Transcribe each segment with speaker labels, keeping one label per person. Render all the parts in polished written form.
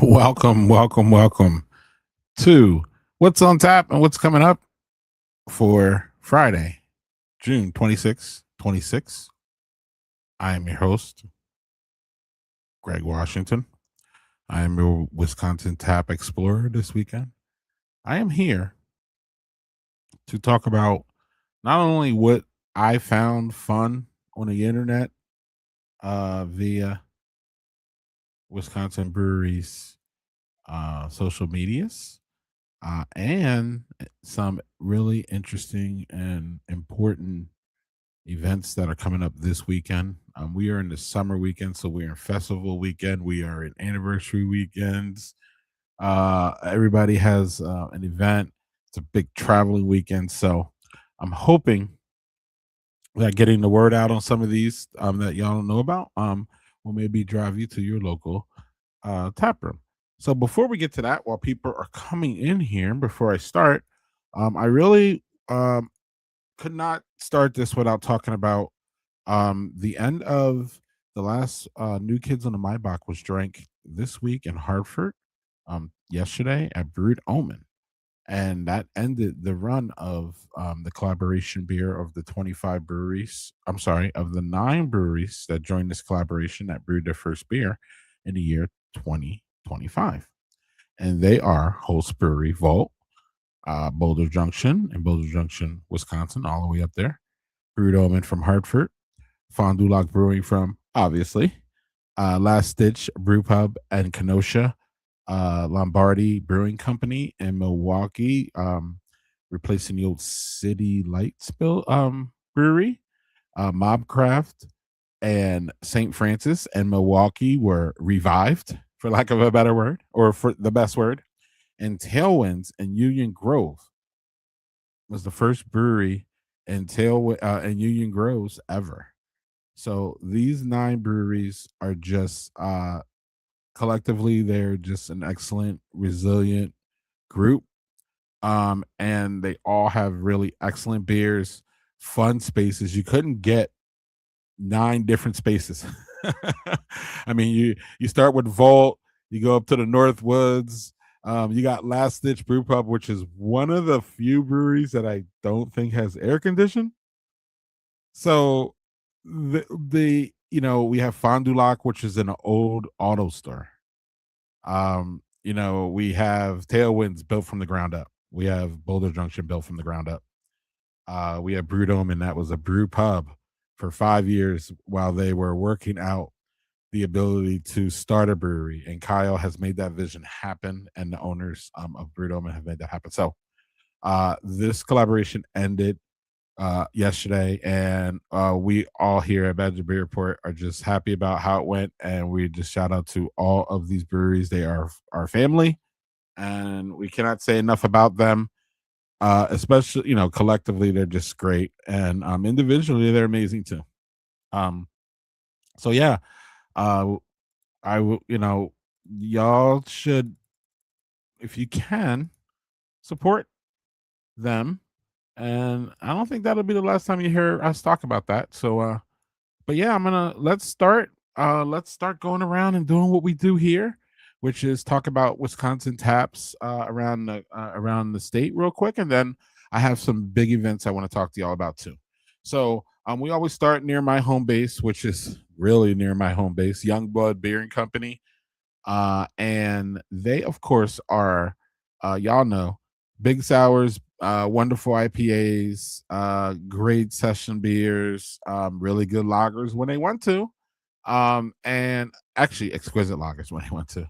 Speaker 1: Welcome to what's on tap and what's coming up for Friday, June 26th, 26. I am your host, Greg Washington. I am your Wisconsin Tap Explorer this weekend. I am here to talk about not only what I found fun on the internet via Wisconsin breweries social medias, and some really interesting and important events that are coming up this weekend. We are in the summer weekend, so we're in festival weekend. We are in anniversary weekends. Everybody has an event. It's a big traveling weekend, so I'm hoping that getting the word out on some of these that y'all don't know about will maybe drive you to your local tap room. So before we get to that, while people are coming in here, before I start, I really could not start this without talking about the end of the last New Kids on the Maibach was drank this week in Hartford, yesterday at Brewed Omen. And that ended the run of the collaboration beer of the 25 breweries. I'm sorry, of the 9 breweries that joined this collaboration that brewed their first beer in the year 2025. And they are Host Brewery Vault, Boulder Junction in Boulder Junction, Wisconsin, all the way up there. Brewed Omen from Hartford, Fond du Lac Brewing from, obviously, Last Stitch Brew Pub and Kenosha, Lombardi Brewing Company in Milwaukee, replacing the old City Lights brewery, Mobcraft and St. Francis and Milwaukee were revived, for lack of a better word, or for the best word. And Tailwinds and Union Grove was the first brewery in Union Groves ever. So these 9 breweries are just collectively they're just an excellent, resilient group. And they all have really excellent beers, fun spaces. You couldn't get 9 different spaces. I mean, you start with Vault, you go up to the North Woods. You got Last Stitch Brew Pub, which is one of the few breweries that I don't think has air condition. So the we have Fond du Lac, which is an old auto store. We have Tailwinds built from the ground up. We have Boulder Junction built from the ground up. We have Brewdome, and that was a brew pub for 5 years while they were working out the ability to start a brewery. And Kyle has made that vision happen, and the owners of Brewdome have made that happen. So this collaboration ended yesterday, and we all here at Badger Beer Report are just happy about how it went. And we just shout out to all of these breweries. They are our family, and we cannot say enough about them. Especially, collectively, they're just great, and individually, they're amazing too. Um, so yeah, uh, I will, y'all should, if you can, support them. And I don't think that'll be the last time you hear us talk about that. So, but yeah, let's start. Let's start going around and doing what we do here, which is talk about Wisconsin taps around the state real quick, and then I have some big events I want to talk to y'all about too. So, we always start near my home base, which is really near my home base, Youngblood Beer and Company, and they, of course, are y'all know big sours, wonderful IPAs, great session beers, really good lagers when they want to, and actually exquisite lagers when they want to.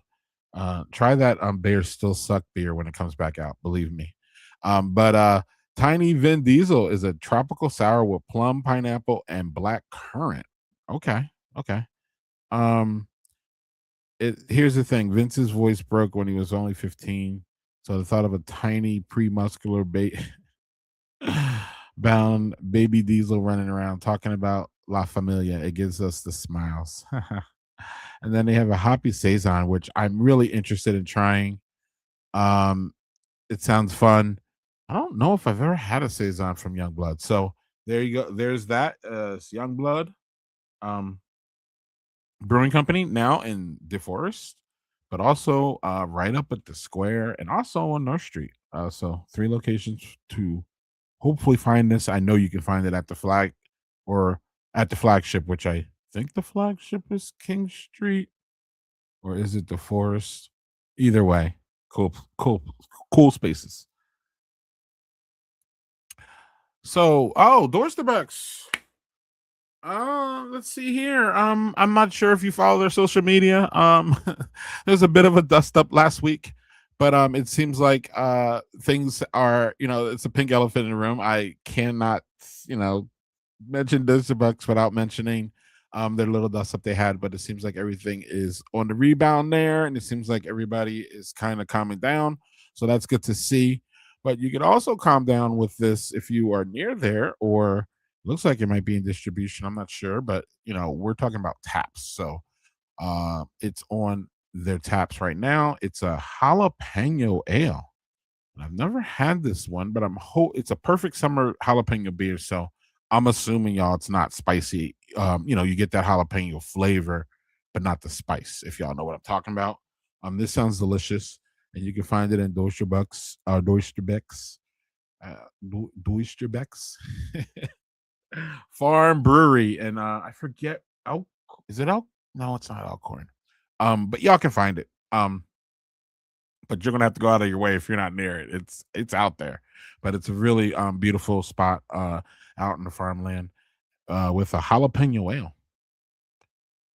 Speaker 1: Try that Bears Still Suck beer when it comes back out, believe me. But Tiny Vin Diesel is a tropical sour with plum, pineapple, and black currant. Okay, okay. Um, Here's the thing: Vince's voice broke when he was only 15, so the thought of a tiny pre-muscular bound baby Diesel running around talking about La Familia, it gives us the smiles. And then they have a hoppy saison, which I'm really interested in trying. Um, it sounds fun. I don't know if I've ever had a saison from Youngblood, so there you go. There's that. It's Youngblood um, Brewing Company now in DeForest. but also right up at the square and also on North Street. So three locations to hopefully find this. I know you can find it at the flag or at the flagship, which I think the flagship is King Street, or is it the Forest? Either way, cool spaces. So, oh, Doors to Bucks. Let's see here. I'm not sure if you follow their social media. There's a bit of a dust up last week, but it seems like things are, it's a pink elephant in the room. I cannot, you know, mention Disney Bucks without mentioning their little dust up they had, but it seems like everything is on the rebound there, and it seems like everybody is kind of calming down. So that's good to see. But you can also calm down with this if you are near there, or looks like it might be in distribution. I'm not sure, but we're talking about taps. So it's on their taps right now. It's a jalapeno ale. And I've never had this one, but it's a perfect summer jalapeno beer. So I'm assuming y'all it's not spicy. You get that jalapeno flavor, but not the spice, if y'all know what I'm talking about. This sounds delicious, and you can find it in Deutscherbeck's, Deutscherbeck's Farm Brewery, and I forget. Oh, is it Elk? No, it's not Elkhorn. But y'all can find it. But you're gonna have to go out of your way if you're not near it. It's out there, but it's a really beautiful spot out in the farmland with a jalapeno ale.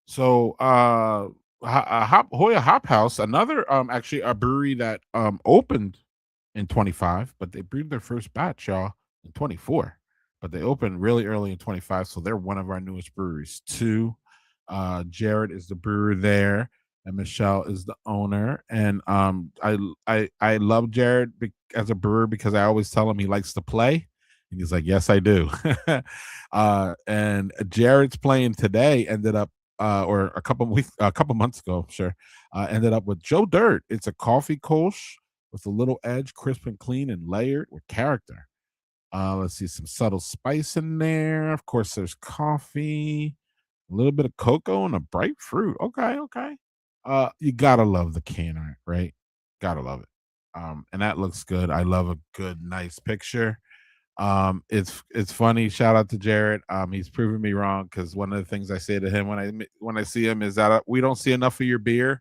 Speaker 1: So Hoya Hop House, another actually a brewery that opened in 25, but they brewed their first batch, y'all, in 24. But they opened really early in 25, so they're one of our newest breweries too. Jared is the brewer there, and Michelle is the owner. And I love Jared as a brewer because I always tell him he likes to play, and he's like, "Yes, I do." And Jared's playing today ended up, or a couple months ago, sure, ended up with Joe Dirt. It's a coffee kolsch with a little edge, crisp and clean, and layered with character. Let's see, some subtle spice in there. Of course, there's coffee, a little bit of cocoa, and a bright fruit. Okay, okay. You gotta love the can art, right? Gotta love it. And that looks good. I love a good, nice picture. It's funny. Shout out to Jared. He's proven me wrong because one of the things I say to him when I see him is that we don't see enough of your beer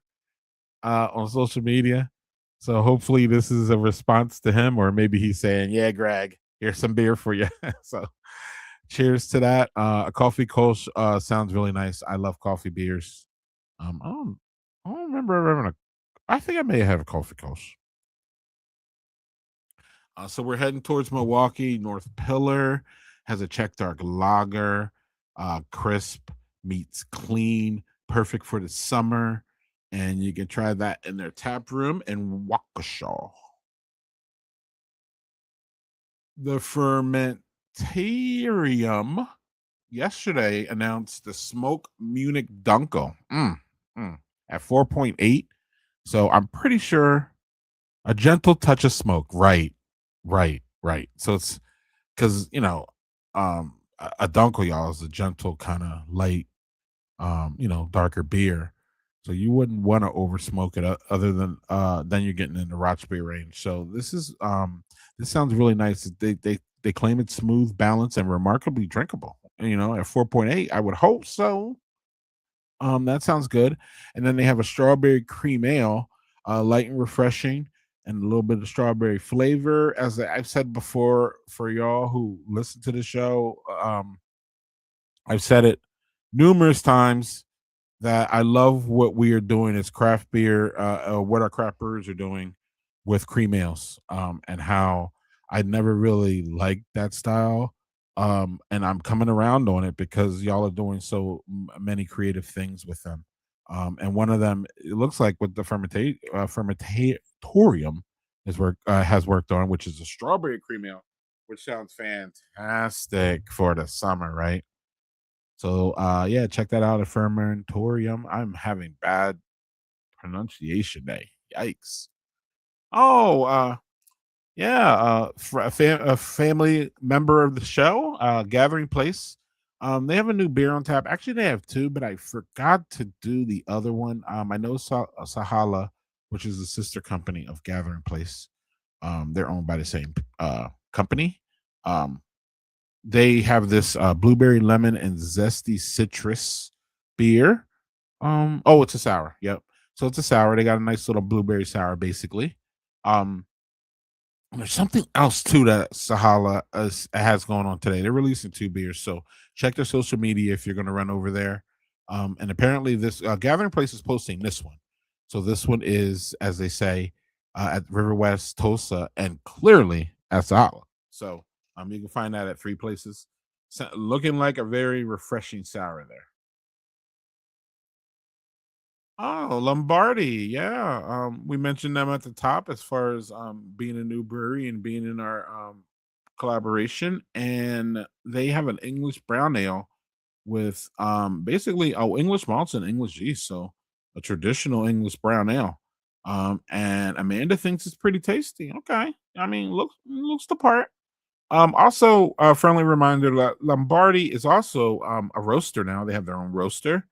Speaker 1: on social media. So hopefully this is a response to him, or maybe he's saying, "Yeah, Greg, here's some beer for you." So cheers to that. A coffee kolsch sounds really nice. I love coffee beers. I don't remember having a. I think I may have a coffee kolsch. So we're heading towards Milwaukee. North Pillar has a Czech dark lager, crisp meets clean, perfect for the summer, and you can try that in their tap room in Waukesha. The Fermentarium yesterday announced the Smoke Munich Dunkel at 4.8. So I'm pretty sure a gentle touch of smoke. Right, right. So it's because a Dunkel, y'all, is a gentle kind of light, darker beer. So you wouldn't want to over smoke it other than then you're getting in the Rochbeer range. So this sounds really nice. They claim it's smooth, balanced, and remarkably drinkable. At 4.8, I would hope so. That sounds good. And then they have a strawberry cream ale, light and refreshing, and a little bit of strawberry flavor. As I've said before, for y'all who listen to the show, I've said it numerous times that I love what we are doing as craft beer, what our craft brewers are doing with cream ales, and how I never really liked that style. And I'm coming around on it because y'all are doing so many creative things with them. And one of them, it looks like with the fermentatorium has worked on, which is a strawberry cream ale, which sounds fantastic for the summer, right? So yeah, check that out at Fermentorium. I'm having bad pronunciation day. Yikes. Oh, yeah, a family member of the show, Gathering Place. They have a new beer on tap. Actually, they have two, but I forgot to do the other one. I know Sahala, which is the sister company of Gathering Place. They're owned by the same company. Um, they have this blueberry lemon and zesty citrus beer. Oh, it's a sour. Yep. So it's a sour. They got a nice little blueberry sour, basically. Um, there's something else too that Sahala has going on today. They're releasing two beers, so check their social media if you're going to run over there. And apparently, this Gathering Place is posting this one. So this one is, as they say, at River West, Tosa, and clearly at Sahala. So you can find that at three places. So, looking like a very refreshing sour there. Oh, Lombardi. Yeah. We mentioned them at the top as far as being a new brewery and being in our collaboration. And they have an English brown ale with basically English malts and English yeast. So a traditional English brown ale. And Amanda thinks it's pretty tasty. Okay. I mean, looks the part. Also a friendly reminder that Lombardi is also a roaster now. They have their own roaster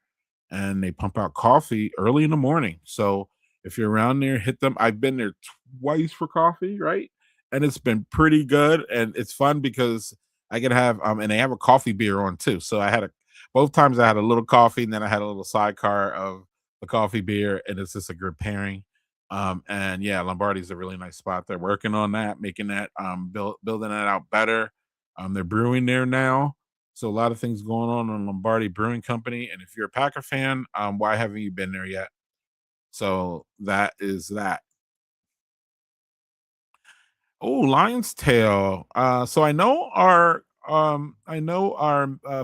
Speaker 1: and they pump out coffee early in the morning. So if you're around there, hit them. I've been there twice for coffee, right? And it's been pretty good and it's fun because I can have and they have a coffee beer on too. So I had a both times I had a little coffee and then I had a little sidecar of the coffee beer and it's just a good pairing. And yeah, Lombardi's a really nice spot. They're working on that, making that building that out better. They're brewing there now, so a lot of things going on in Lombardi Brewing Company. And if you're a Packer fan, why haven't you been there yet? So that is that. Oh, Lion's Tail. So I know our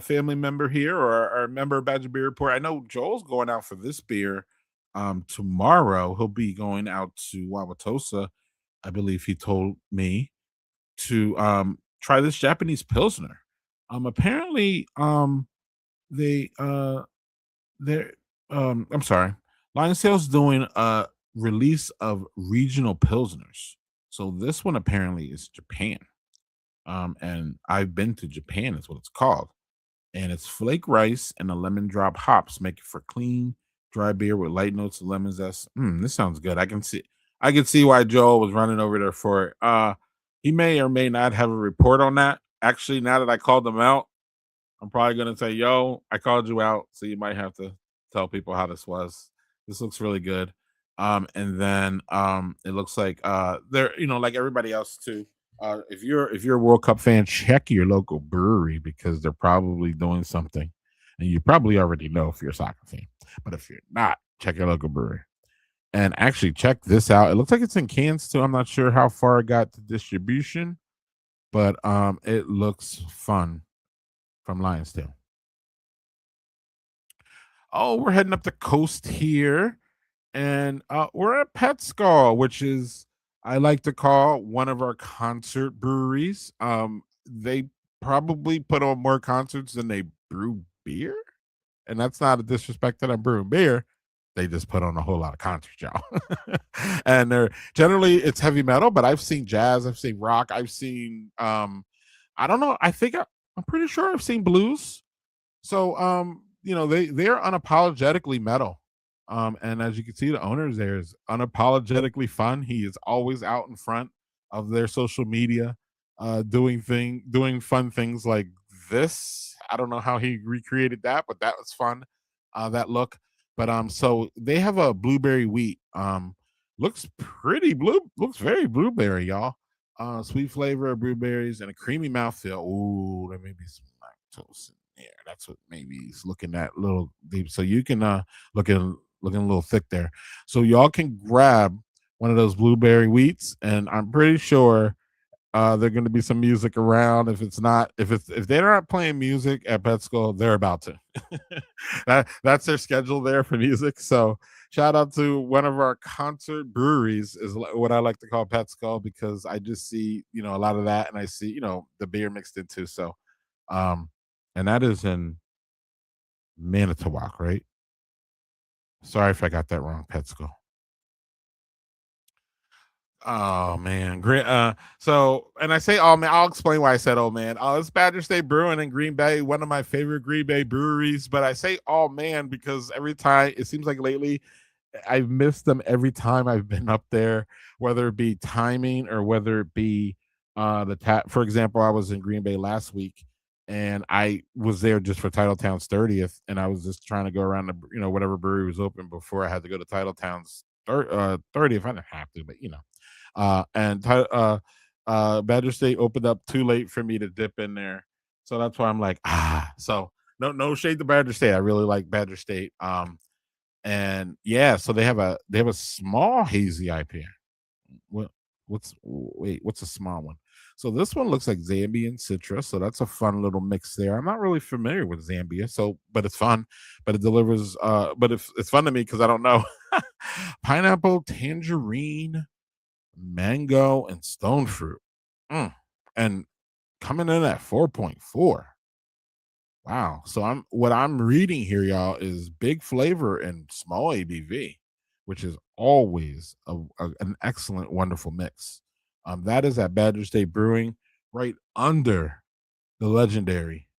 Speaker 1: family member here or our member of Badger Beer Report. I know Joel's going out for this beer tomorrow. He'll be going out to Wauwatosa, I believe he told me, to try this Japanese Pilsner. Apparently they they're I'm sorry. Lion Sale's doing a release of regional pilsners. So this one apparently is Japan. And I've been to Japan, is what it's called. And it's flake rice and a lemon drop hops, make it for clean, dry beer with light notes of lemon zest. This sounds good. I can see why Joel was running over there for it. He may or may not have a report on that. Actually, now that I called him out, I'm probably gonna say, "Yo, I called you out, so you might have to tell people how this was. This looks really good." And then it looks like they're like everybody else too. If you're a World Cup fan, check your local brewery because they're probably doing something, and you probably already know if you're a soccer fan. But if you're not, check your local brewery. And actually, check this out. It looks like it's in cans too. I'm not sure how far it got to distribution, but it looks fun from Lionsdale. Oh, we're heading up the coast here, and we're at Pet Skull, which is I like to call one of our concert breweries. They probably put on more concerts than they brew beer, and that's not a disrespect that I'm brewing beer. They just put on a whole lot of concerts, y'all. And they're generally it's heavy metal, but I've seen jazz, I've seen rock, I've seen I don't know. I'm pretty sure I've seen blues. So they're unapologetically metal. And as you can see, the owners there is unapologetically fun. He is always out in front of their social media, doing fun things like this. I don't know how he recreated that, but that was fun. That look. But so they have a blueberry wheat. Looks pretty blue, looks very blueberry, y'all. Sweet flavor of blueberries and a creamy mouthfeel. Ooh, there may be some lactose in there. That's what maybe he's looking at little deep. So you can looking a little thick there. So y'all can grab one of those blueberry wheats, and I'm pretty sure there's going to be some music around. If they're not playing music at Pet Skull, they're about to. That's their schedule there for music. So shout out to one of our concert breweries is what I like to call Pet Skull because I just see a lot of that, and I see the beer mixed into. So, and that is in Manitowoc, right? Sorry if I got that wrong, Pet Skull. Oh man, great. So and I say, oh man, I'll explain why I said, oh man. It's Badger State Brewing in Green Bay, one of my favorite Green Bay breweries. But I say, oh man, because every time it seems like lately I've missed them every time I've been up there, whether it be timing or whether it be the tap. For example, I was in Green Bay last week and I was there just for Titletown's 30th, and I was just trying to go around the whatever brewery was open before I had to go to Titletown's 30th. I didn't have to, but Badger State opened up too late for me to dip in there, so that's why I'm like, So no shade to Badger State. I really like Badger State. And yeah, so they have a small hazy IPA. What what's a small one? So this one looks like Zambian Citra, so that's a fun little mix there. I'm not really familiar with Zambia, so but it's fun. But it delivers. But it's fun to me because I don't know pineapple, tangerine, mango, and stone fruit. Mm. And coming in at 4.4. Wow. So I'm reading here, y'all, is big flavor and small ABV, which is always an excellent, wonderful mix. That is at Badger State Brewing, right under the legendary,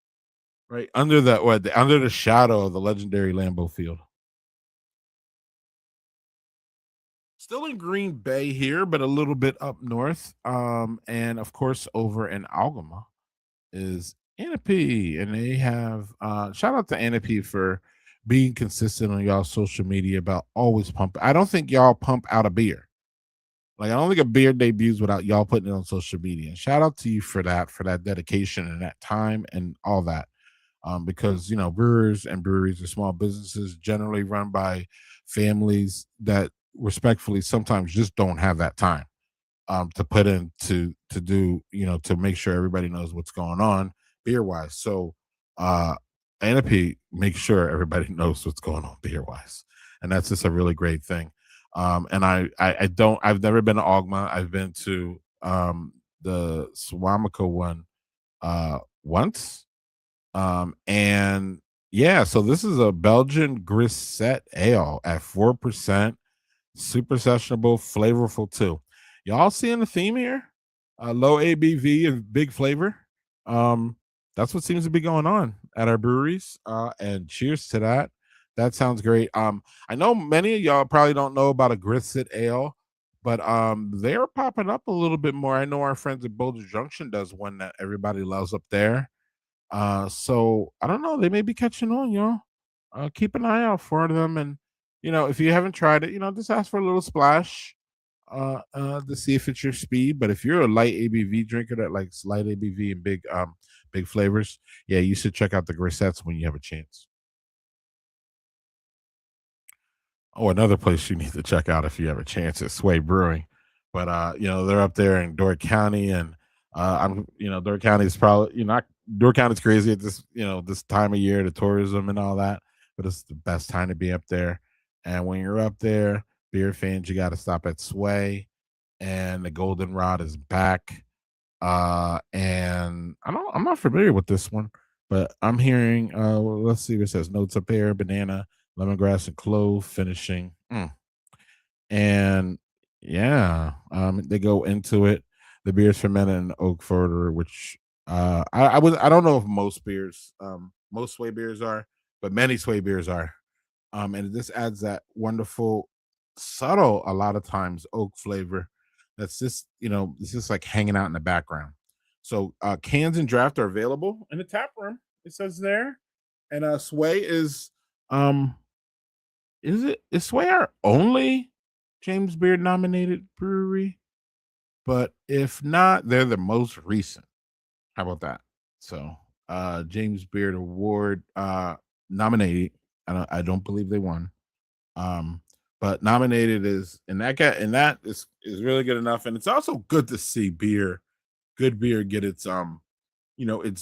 Speaker 1: right under under the shadow of the legendary Lambeau Field. Still in Green Bay here, but a little bit up north. And of course, over in Algama is Anapee, and they have shout out to Anapee for being consistent on y'all social media about always pump. I don't think y'all pump out a beer. Like I don't think a beer debuts without y'all putting it on social media. And shout out to you for that dedication and that time and all that. Because brewers and breweries are small businesses generally run by families that respectfully sometimes just don't have that time to put in to do to make sure everybody knows what's going on beer wise. So Anapee makes sure everybody knows what's going on beer wise, and that's just a really great thing. And I've never been to Ogma. I've been to the Swamico one once. And yeah, so this is a Belgian grisette ale at 4%. Super sessionable, flavorful too. Y'all seeing the theme here? Low ABV and big flavor. Um, that's what seems to be going on at our breweries. And cheers to that. That sounds great. I know many of y'all probably don't know about a Grisset Ale, but they're popping up a little bit more. I know our friends at Boulder Junction does one that everybody loves up there. So I don't know. They may be catching on, y'all. Keep an eye out for them, and if you haven't tried it, just ask for a little splash, to see if it's your speed. But if you're a light ABV drinker that likes light ABV and big flavors, yeah, you should check out the Grisettes when you have a chance. Oh, another place you need to check out if you have a chance is Sway Brewing. But they're up there in Door County, and Door County is probably not Door County's crazy at this time of year, the tourism and all that, but it's the best time to be up there. And when you're up there, beer fans, you got to stop at Sway, and the Goldenrod is back. And I'm not familiar with this one, but I'm hearing well, let's see what it says: notes of pear, banana, lemongrass, and clove finishing. And yeah, they go into it. The beer's fermented in oak furter, which I don't know if most sway beers are, but many sway beers are. And this adds that wonderful, subtle, a lot of times oak flavor. That's just it's just like hanging out in the background. So cans and draft are available in the tap room. It says there, and Sway um is Sway our only James Beard nominated brewery? But if not, they're the most recent. How about that? So James Beard Award nominated. I don't believe they won. Um, but nominated is and that is really good enough. And it's also good to see good beer get its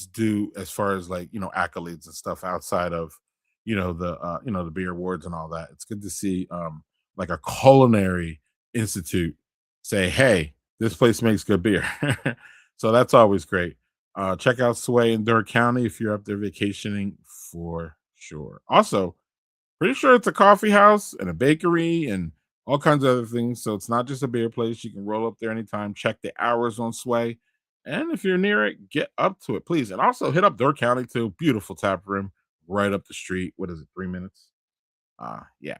Speaker 1: due as far as like accolades and stuff outside of the beer awards and all that. It's good to see like a culinary institute say, hey, this place makes good beer. So that's always great. Check out Sway in Door County if you're up there vacationing for sure. Also, pretty sure it's a coffee house and a bakery and all kinds of other things. So it's not just a beer place. You can roll up there anytime, check the hours on Sway. And if you're near it, get up to it, please. And also hit up Door County too. Beautiful tap room right up the street. What is it, 3 minutes? Yeah.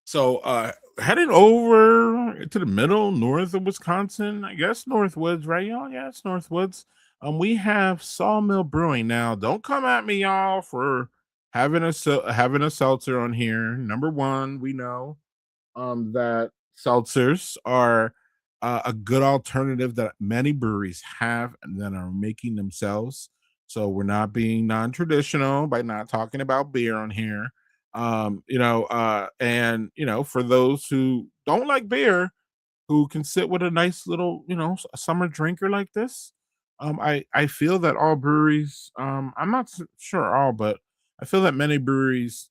Speaker 1: So heading over to the middle, north of Wisconsin, I guess Northwoods, right, y'all? Yeah, it's Northwoods. We have Sawmill Brewing. Now, don't come at me, y'all, for having a seltzer on here. Number one, we know that seltzers are a good alternative that many breweries have and then are making themselves. So we're not being non-traditional by not talking about beer on here. And for those who don't like beer, who can sit with a nice little, summer drinker like this. I feel that all breweries, I'm not sure all, but I feel that many breweries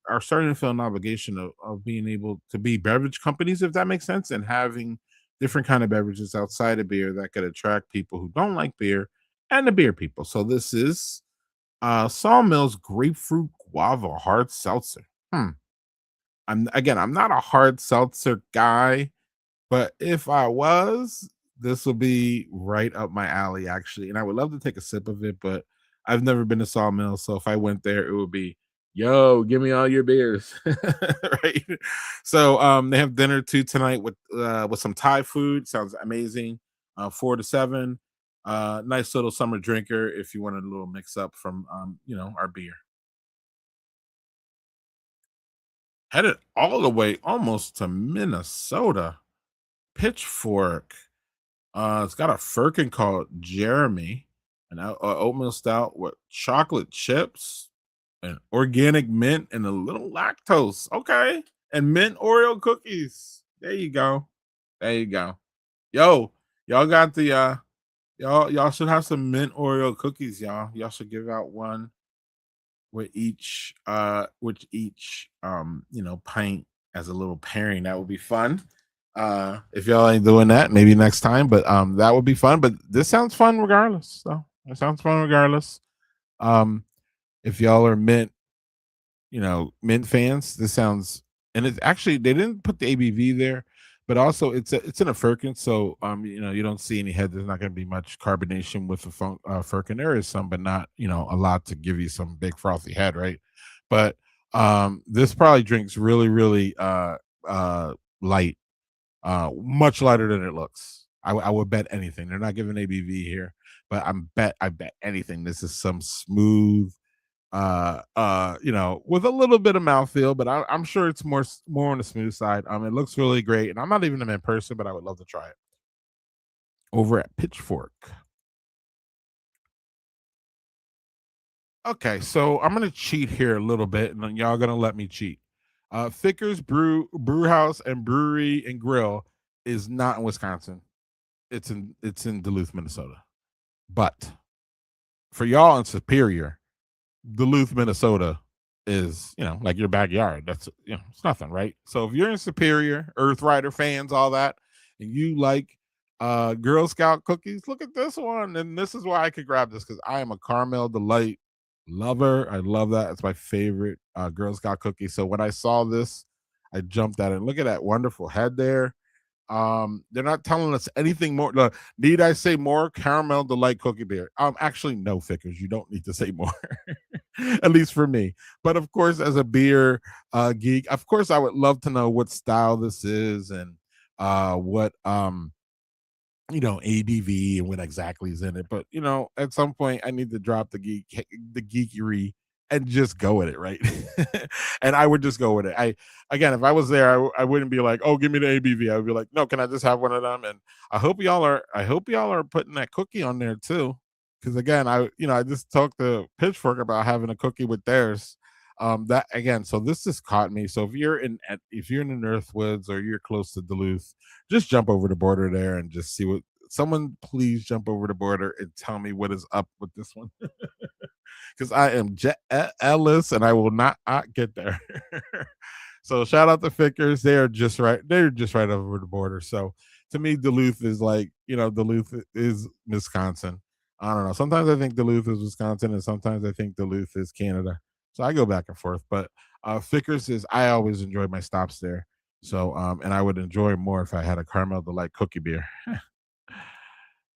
Speaker 1: are starting to feel an obligation of being able to be beverage companies, if that makes sense, and having different kind of beverages outside of beer that could attract people who don't like beer and the beer people. So this is Sawmill's grapefruit guava hard seltzer. I'm not a hard seltzer guy, but if I was, this will be right up my alley, actually. And I would love to take a sip of it, but I've never been to Sawmill. So if I went there, it would be, yo, give me all your beers. Right. So they have dinner too tonight with some Thai food. Sounds amazing. 4 to 7. Nice little summer drinker if you wanted a little mix up from our beer. Headed all the way almost to Minnesota. Pitchfork. It's got a firkin called Jeremy, oatmeal stout with chocolate chips and organic mint and a little lactose. Okay, and mint Oreo cookies. There you go. There you go. Yo, y'all got the y'all should have some mint Oreo cookies, y'all. Y'all should give out one with each pint as a little pairing. That would be fun. If y'all ain't doing that, maybe next time, but that would be fun. But this sounds fun regardless. So it sounds fun regardless. Um if y'all are mint fans, this sounds, and it's actually, they didn't put the ABV there, but also it's in a firkin, so you don't see any head. There's not going to be much carbonation with the firkin. There is some, but not a lot to give you some big frothy head, right? But this probably drinks really, really light, much lighter than it looks. I would bet anything. They're not giving ABV here, but I bet anything. This is some smooth, with a little bit of mouthfeel, but I'm sure it's more on the smooth side. It looks really great, and I'm not even in person, but I would love to try it over at Pitchfork. Okay, so I'm gonna cheat here a little bit, and then y'all gonna let me cheat. Ficker's Brew House and Brewery and Grill is not in Wisconsin. It's in Duluth, Minnesota. But for y'all in Superior, Duluth, Minnesota is, like your backyard. That's, it's nothing, right? So if you're in Superior, Earth Rider fans, all that, and you like Girl Scout cookies, look at this one. And this is why I could grab this, because I am a Caramel Delight lover. I love that. It's my favorite Girl Scout cookie. So when I saw this, I jumped at it. Look at that wonderful head there. They're not telling us anything more. Need I say more? Caramel Delight cookie beer. Actually, no, Fickers. You don't need to say more. At least for me. But of course, as a beer geek, of course, I would love to know what style this is, and what ABV and what exactly is in it. But at some point, I need to drop the geekery and just go with it, right? And I would just go with it. Again, if I was there, I wouldn't be like, oh, give me the ABV. I would be like, no, can I just have one of them? And I hope y'all are putting that cookie on there too, because again, I just talked to Pitchfork about having a cookie with theirs. That again, so this just caught me. So if you're in the Northwoods or you're close to Duluth, just jump over the border there and just see what. Someone please jump over the border and tell me what is up with this one, because I am jealous and I will not get there. So shout out to Fickers. They're just right. They're just right over the border. So to me, Duluth is like, Duluth is Wisconsin. I don't know. Sometimes I think Duluth is Wisconsin, and sometimes I think Duluth is Canada. So I go back and forth. But Vickers is I always enjoy my stops there. So and I would enjoy more if I had a caramel delight cookie beer.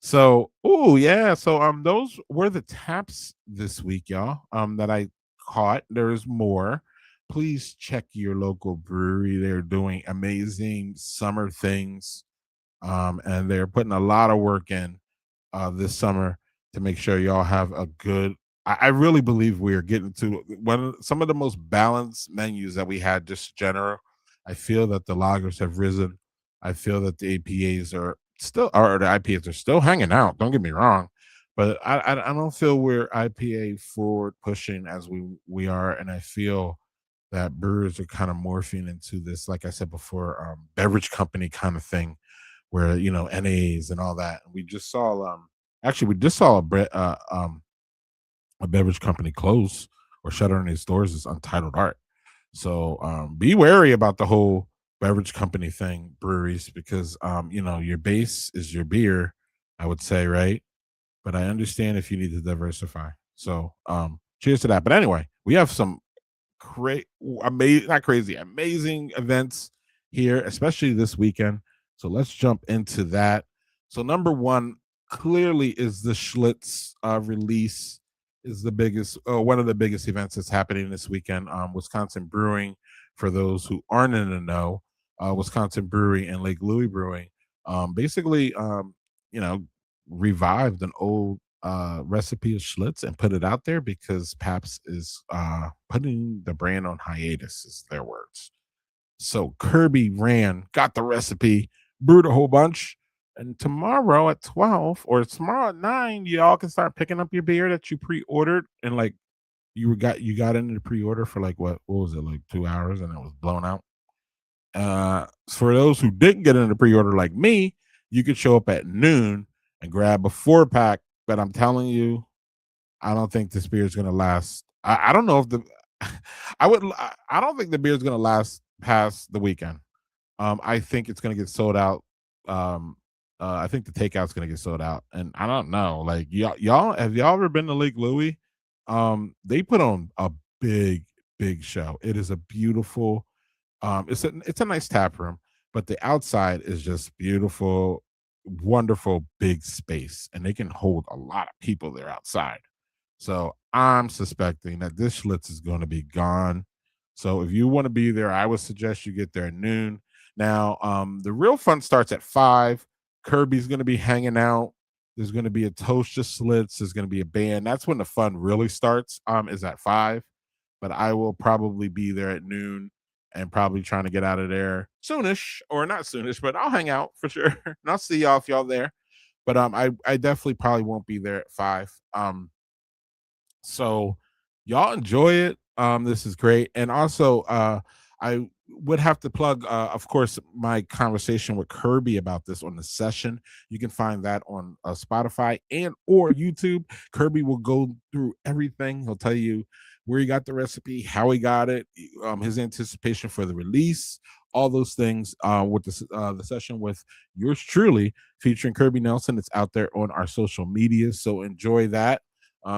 Speaker 1: So, oh yeah, so those were the taps this week, y'all. That I caught. There's more. Please check your local brewery. They're doing amazing summer things. And they're putting a lot of work in this summer to make sure y'all have a good. I really believe we are getting to some of the most balanced menus that we had. Just general, I feel that the lagers have risen. I feel that the APAs are still, or the IPAs are still hanging out. Don't get me wrong, but I don't feel we're IPA forward pushing as we are, and I feel that brewers are kind of morphing into this, like I said before, beverage company kind of thing where NAs and all that. We just saw actually we just saw a beverage company close or shuttering its doors is Untitled Art. So be wary about the whole beverage company thing, breweries, because your base is your beer, I would say, right? But I understand if you need to diversify. So cheers to that. But anyway, we have some amazing, not crazy, amazing events here, especially this weekend. So let's jump into that. So number one clearly is the Schlitz release is the biggest, one of the biggest events that's happening this weekend. Wisconsin Brewing, for those who aren't in the know, Wisconsin Brewery and Lake Louis Brewing, basically, you know, revived an old recipe of Schlitz and put it out there because Pabst is putting the brand on hiatus, is their words. So Kirby got the recipe, brewed a whole bunch, and tomorrow at 12 or tomorrow at 9, y'all can start picking up your beer that you pre-ordered and like you got into the pre-order for like what was it, like 2 hours, and it was blown out. For those who didn't get into the pre-order like me, you could show up at noon and grab a 4-pack. But I'm telling you, I don't think this beer is going to last. I don't know if the I don't think the beer is going to last past the weekend. I think it's going to get sold out. I think the takeout's going to get sold out, and I don't know. Like y'all have y'all ever been to Lake Louis? They put on a big show. It is a beautiful. It's a nice tap room, but the outside is just beautiful, wonderful, big space, and they can hold a lot of people there outside. So I'm suspecting that this Schlitz is going to be gone. So if you want to be there, I would suggest you get there at noon. Now, the real fun starts at 5. Kirby's going to be hanging out. There's going to be a toast to Schlitz. There's going to be a band. That's when the fun really starts. Is at 5. But I will probably be there at noon and probably trying to get out of there soonish or not soonish, but I'll hang out for sure. And I'll see y'all if y'all there. But I definitely probably won't be there at 5. So y'all enjoy it. This is great. And also I would have to plug of course my conversation with Kirby about this on the session. You can find that on Spotify and or YouTube. Kirby will go through everything. He'll tell you where he got the recipe, how he got it, his anticipation for the release, all those things with the session with yours truly featuring Kirby Nelson. It's out there on our social media. So enjoy that.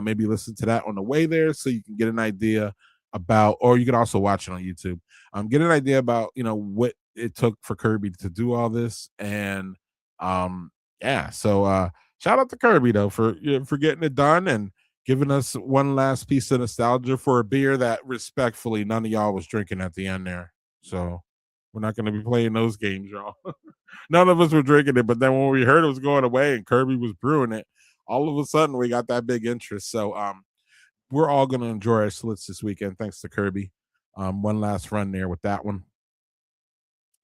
Speaker 1: Maybe listen to that on the way there so you can get an idea about, or you can also watch it on YouTube. Get an idea about what it took for Kirby to do all this, and yeah. So shout out to Kirby though for getting it done and giving us one last piece of nostalgia for a beer that respectfully none of y'all was drinking at the end there. So we're not going to be playing those games, y'all. None of us were drinking it, but then when we heard it was going away and Kirby was brewing it, all of a sudden we got that big interest. So we're all going to enjoy our Schlitz this weekend, thanks to Kirby. One last run there with that one.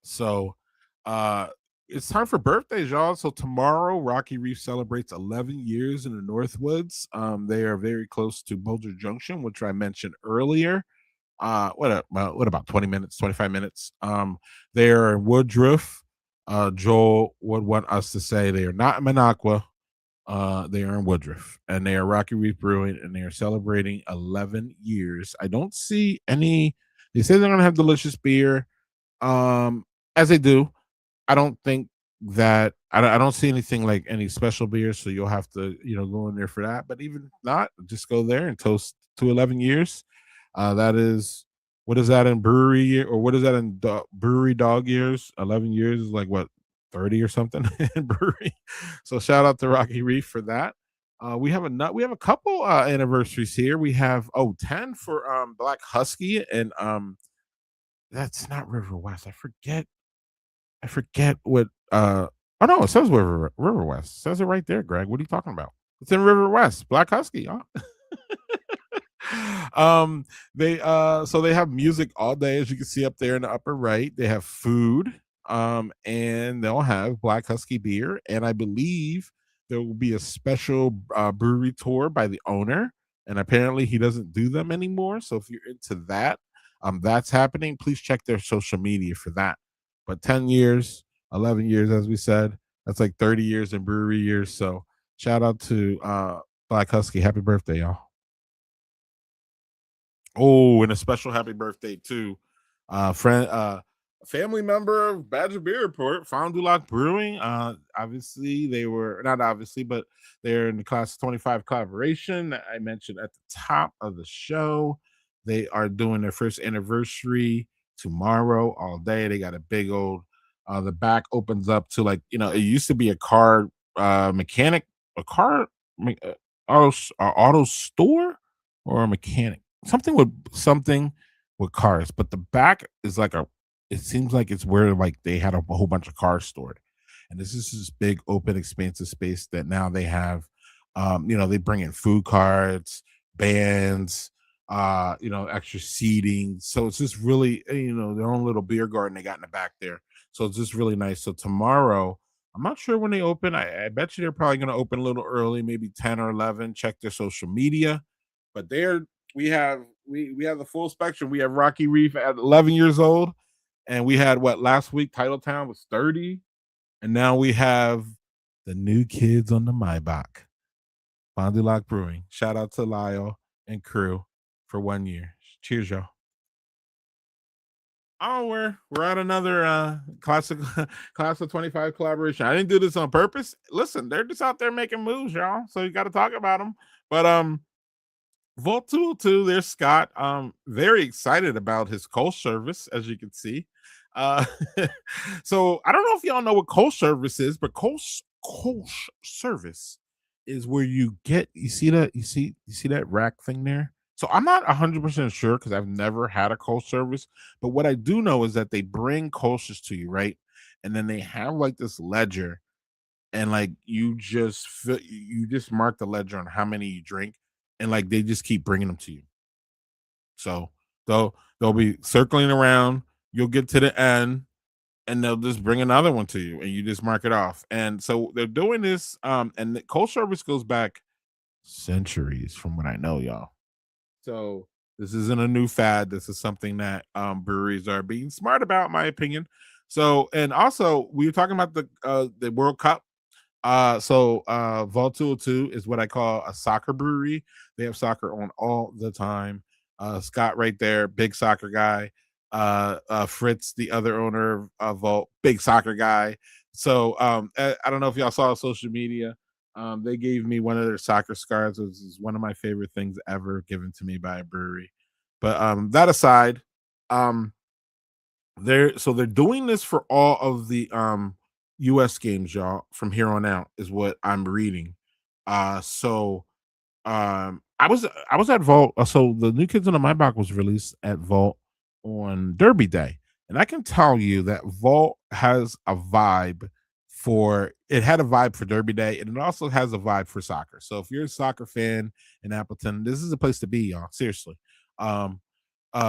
Speaker 1: So uh it's time for birthdays, y'all. So tomorrow, Rocky Reef celebrates 11 years in the Northwoods. They are very close to Boulder Junction, which I mentioned earlier. What about 20 minutes, 25 minutes? They are in Woodruff. Joel would want us to say they are not in Minocqua. They are in Woodruff, and they are Rocky Reef Brewing, and they are celebrating 11 years. I don't see any. They say they're gonna have delicious beer, as they do. I don't think that I don't see anything like any special beer, so you'll have to go in there for that. But even if not, just go there and toast to 11 years. That is what is that in brewery year, or what is that in brewery dog years? 11 years is like what, 30 or something in brewery. So shout out to Rocky Reef for that. We have a couple anniversaries here. We have 10 for Black Husky, and that's not River West. I forget what oh no, it says River West. It says it right there, Greg. What are you talking about? It's in River West, Black Husky, huh? um they so they have music all day, as you can see up there in the upper right. They have food, and they'll have Black Husky beer, and I believe there will be a special brewery tour by the owner, and apparently he doesn't do them anymore. So if you're into that, that's happening. Please check their social media for that. But 10 years, 11 years, as we said, that's like 30 years in brewery years. So shout out to Black Husky. Happy birthday, y'all. Oh, and a special happy birthday to friend family member of Badger Beer Report, Fond du Lac Brewing. Obviously they were not obviously, but they're in the class of 25 collaboration that I mentioned at the top of the show. They are doing their first anniversary tomorrow all day. They got a big old the back opens up to, like, it used to be a car mechanic, a car me- uh, auto store, or a mechanic, something with cars, but the back is like a it seems like it's where, like, they had a whole bunch of cars stored. And this is this big open expansive space that now they have. They bring in food carts, bands, extra seating. So it's just really, their own little beer garden they got in the back there. So it's just really nice. So tomorrow, I'm not sure when they open. I bet you they're probably going to open a little early, maybe 10 or 11. Check their social media. But we have the full spectrum. We have Rocky Reef at 11 years old, and we had what last week. Titletown was 30, and now we have the new kids on the Maybach. Fond du Lac Brewing. Shout out to Lyle and crew for 1 year. Cheers, y'all. Oh, we're at another classic class of 25 collaboration. I didn't do this on purpose. Listen, they're just out there making moves, y'all. So you got to talk about them. But Vault 202, there's Scott. Very excited about his coal service, as you can see. Uh, so I don't know if y'all know what coal service is, but service is where you see that rack thing there. So I'm not 100% sure because I've never had a coal service, but what I do know is that they bring coasters to you, right? And then they have like this ledger, and like you just mark the ledger on how many you drink, and like they just keep bringing them to you. So they'll be circling around. You'll get to the end, and they'll just bring another one to you, and you just mark it off. And so they're doing this. And the cold service goes back centuries, from what I know, y'all. So this isn't a new fad. This is something that breweries are being smart about, in my opinion. So, and also we were talking about the World Cup. Vault 202 is what I call a soccer brewery. They have soccer on all the time. Scott right there, big soccer guy. Fritz, the other owner of Vault, big soccer guy. So I don't know if y'all saw social media. They gave me one of their soccer scarves, which is one of my favorite things ever given to me by a brewery. But that aside, um, they're doing this for all of the US games, y'all, from here on out, is what I'm reading. I was at Vault. So the New Kids on the My Block was released at Vault on Derby Day. And I can tell you that Vault has a vibe it had a vibe for Derby Day, and it also has a vibe for soccer. So if you're a soccer fan in Appleton, this is a place to be, y'all. Seriously. Um,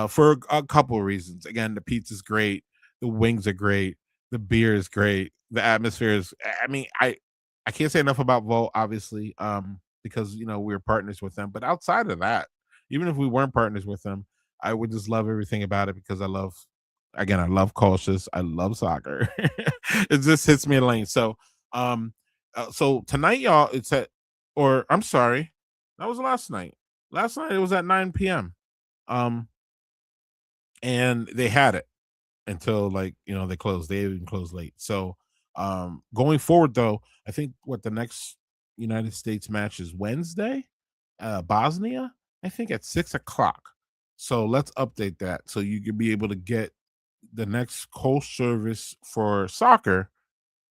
Speaker 1: for a couple of reasons. Again, the pizza's great, the wings are great, the beer is great, the atmosphere is. I mean, I can't say enough about Volt, obviously, because we're partners with them. But outside of that, even if we weren't partners with them, I would just love everything about it because I love cultures, I love soccer. It just hits me in a lane. So tonight, y'all, or I'm sorry, that was last night. Last night it was at 9 p.m. Um, and they had it until, like, they closed. They even closed late. So going forward, though, I think what the next United States match is Wednesday, Bosnia, I think at 6 o'clock. So let's update that so you can be able to get the next coast service for soccer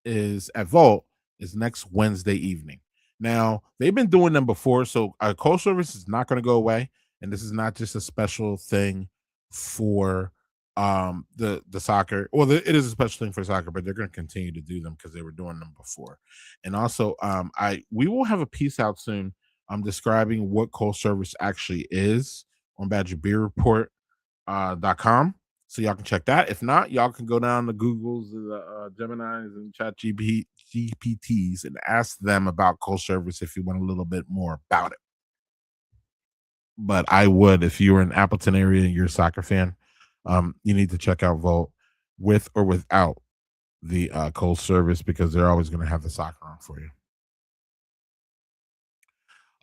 Speaker 1: is at Vault is next Wednesday evening. Now they've been doing them before, so coast service is not going to go away, and this is not just a special thing for the soccer. Well, it is a special thing for soccer, but they're going to continue to do them because they were doing them before. And also, I we will have a piece out soon. Describing what coast service actually is on Badger Beer Report .com. So y'all can check that. If not, y'all can go down to Google's, the Gemini's, and Chat GPTs and ask them about cold service if you want a little bit more about it. But I would, if you're in Appleton area and you're a soccer fan, you need to check out Volt with or without the cold service because they're always going to have the soccer on for you.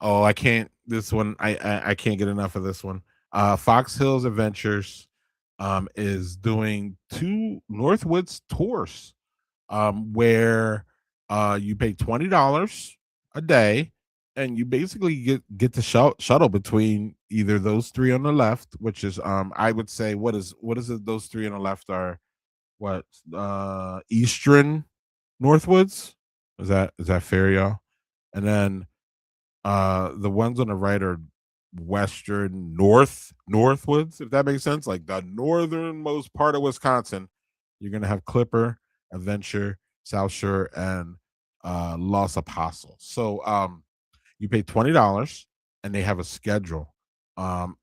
Speaker 1: Oh, I can't. This one, I can't get enough of this one. Fox Hills Adventures is doing two Northwoods tours where you pay $20 a day, and you basically get to shuttle between either those three on the left, which is I would say what is it? Those three on the left are what Eastern Northwoods. Is that fair, y'all? And then the ones on the right are western Northwoods, if that makes sense. Like the northernmost part of Wisconsin, you're gonna have Clipper, Adventure, South Shore, and Los Apostles. So you pay $20 and they have a schedule.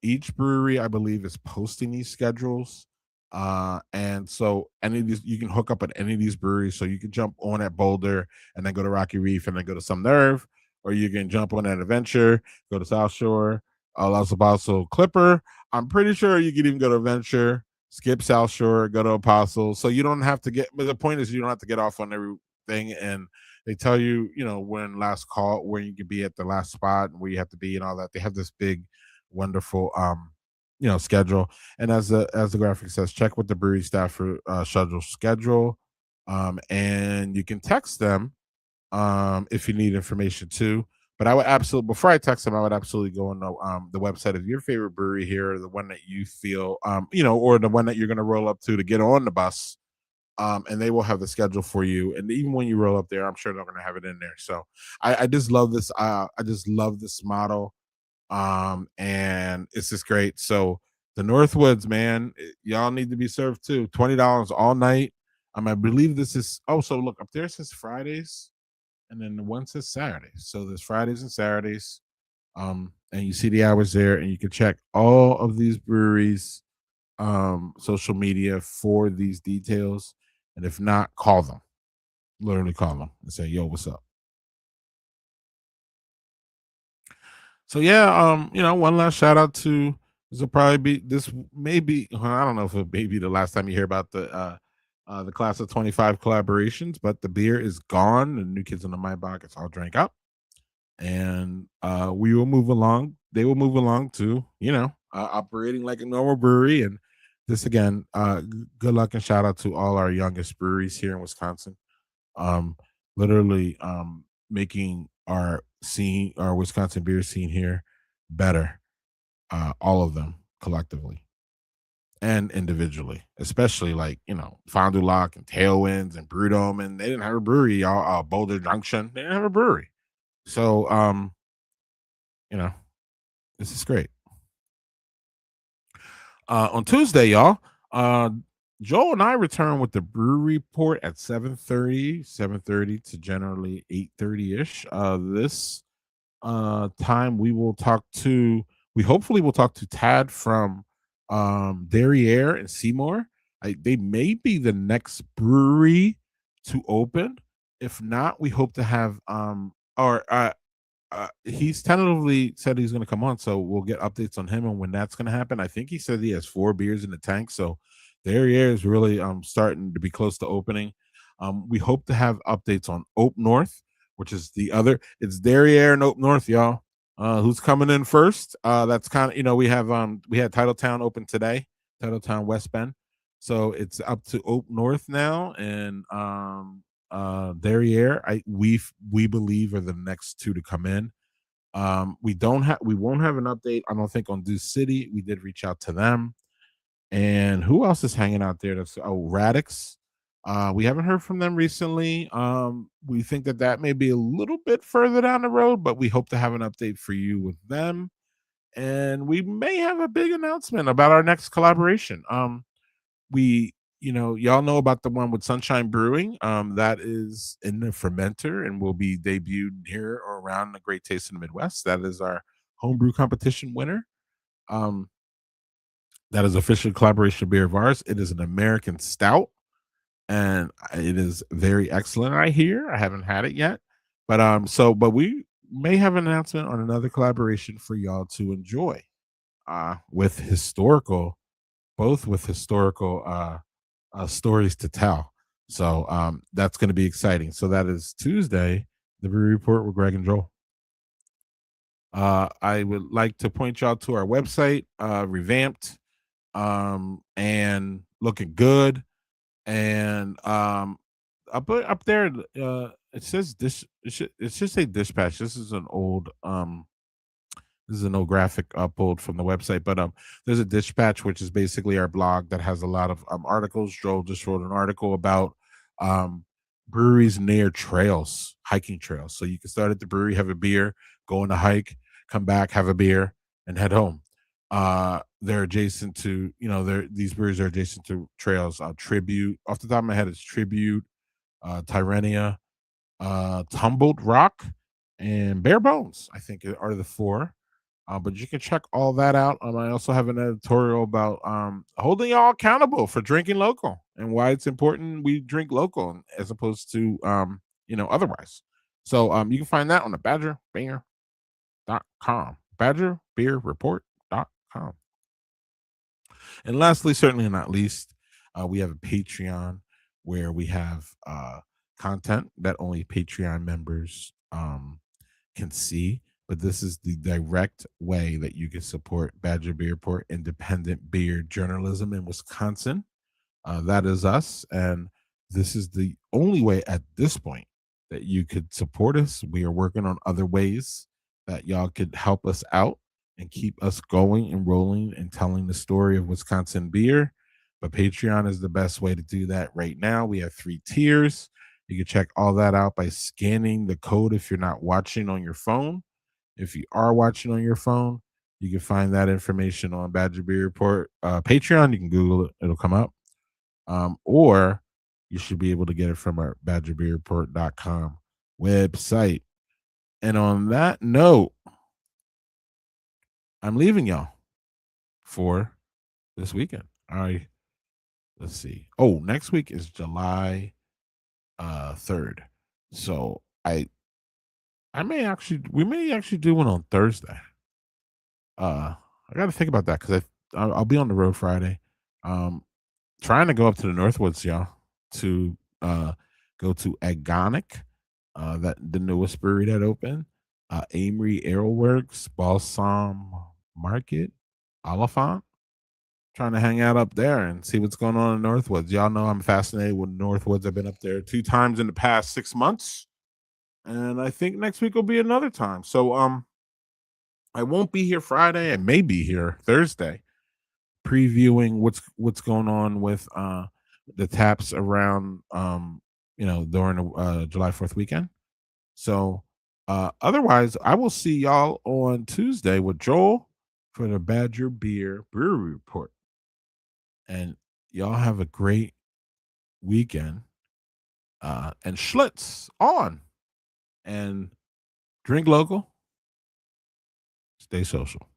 Speaker 1: Each brewery, I believe, is posting these schedules. And so any of these you can hook up at any of these breweries. So you can jump on at Boulder and then go to Rocky Reef and then go to Some Nerve, or you can jump on at Adventure, go to South Shore, Los Apostle Clipper. I'm pretty sure you can even go to Adventure, skip South Shore, go to Apostle. So you don't have to get, but the point is you don't have to get off on everything. And they tell you, when last call, where you can be at the last spot, where you have to be, and all that. They have this big, wonderful, schedule. And as the graphic says, check with the brewery staff for schedule, and you can text them if you need information too. But I would absolutely, before I text them, I would absolutely go on the website of your favorite brewery here, or the one that you feel, or the one that you're going to roll up to get on the bus, and they will have the schedule for you. And even when you roll up there, I'm sure they're going to have it in there. So I just love this. I just love this model, and it's just great. So the Northwoods, man, y'all need to be served too. $20 all night. I believe this is. Oh, so look up there. It says Fridays, and then the one says Saturdays. So there's Fridays and Saturdays. And you see the hours there, and you can check all of these breweries social media for these details. And if not, call them. Literally call them and say, "Yo, what's up?" So yeah, one last shout out to, this will probably be, this maybe, I don't know if it may be the last time you hear about the class of 25 collaborations, but the beer is gone. The New Kids on the Maibach, it's all drank up, and we will move along. They will move along to, operating like a normal brewery. And this again, good luck and shout out to all our youngest breweries here in Wisconsin. Um, Literally, making our Wisconsin beer scene here better. All of them collectively and individually, especially like Fond du Lac and Tailwinds and Brewdome, and they didn't have a brewery. Y'all, Boulder Junction, they didn't have a brewery. So, you know, this is great. On Tuesday, y'all, uh, Joel and I return with the brewery report at 7:30 to generally 8:30 ish. This time we hopefully will talk to Tad from Derriere and Seymour. They may be the next brewery to open. If not, we hope to have or he's tentatively said he's going to come on, so we'll get updates on him and when that's going to happen. I think he said he has 4 beers in the tank, so the area is really starting to be close to opening. We hope to have updates on Ope North, which is the other. It's Derriere and Ope North, y'all. Who's coming in first? That's kind of, we had Titletown open today, Titletown West Bend, so it's up to Ope North now, and Derriere, we believe are the next two to come in. We won't have an update, I don't think, on Deuce City. We did reach out to them. And who else is hanging out there? That's Radix. We haven't heard from them recently. We think that that may be a little bit further down the road, but we hope to have an update for you with them. And we may have a big announcement about our next collaboration. We, y'all know about the one with Sunshine Brewing. That is in the fermenter and will be debuted here or around the Great Taste in the Midwest. That is our homebrew competition winner. Um, that is official collaboration beer of ours. It is an American stout, and it is very excellent. I hear. I haven't had it yet, but we may have an announcement on another collaboration for y'all to enjoy. With historical, both with historical stories to tell. So that's going to be exciting. So that is Tuesday, the Brewery Report with Greg and Joel. I would like to point y'all to our website, revamped and looking good. And up there, it says this. It should say dispatch. This is an old graphic pulled from the website, but there's a dispatch, which is basically our blog that has a lot of articles. Joel just wrote an article about um, breweries near trails, hiking trails. So you can start at the brewery, have a beer, go on a hike, come back, have a beer, and head home. They're adjacent to, these breweries are adjacent to trails. Tribute, off the top of my head, it's Tribute, Tyrrhenia, Tumbled Rock, and Bare Bones, I think are the four. But you can check all that out. I also have an editorial about holding y'all accountable for drinking local and why it's important we drink local as opposed to otherwise. So you can find that on the badgerbeer.com. Badgerbeerreport.com. And lastly, certainly not least, we have a Patreon where we have content that only Patreon members can see. But this is the direct way that you can support Badger Beer Report independent beer journalism in Wisconsin. That is us. And this is the only way at this point that you could support us. We are working on other ways that y'all could help us out and keep us going and rolling and telling the story of Wisconsin beer. But Patreon is the best way to do that right now. We have 3 tiers. You can check all that out by scanning the code if you're not watching on your phone. If you are watching on your phone, you can find that information on Badger Beer Report Patreon. You can Google it, it'll come up. Or you should be able to get it from our badgerbeerreport.com website. And on that note, I'm leaving y'all for this weekend. Let's see. Oh, next week is July 3rd. So we may actually do one on Thursday. I got to think about that because I'll be on the road Friday. Trying to go up to the Northwoods, y'all, to go to Agonic, that the newest brewery that opened, Amory Airworks, Balsam Market, Oliphant. Trying to hang out up there and see what's going on in Northwoods. Y'all know I'm fascinated with Northwoods. I've been up there 2 times in the past 6 months, and I think next week will be another time. So I won't be here Friday. I may be here Thursday, previewing what's going on with the taps around during the July 4th weekend. So otherwise, I will see y'all on Tuesday with Joel for the Badger Beer Brewery Report. And y'all have a great weekend. And Schlitz on. And drink local, stay social.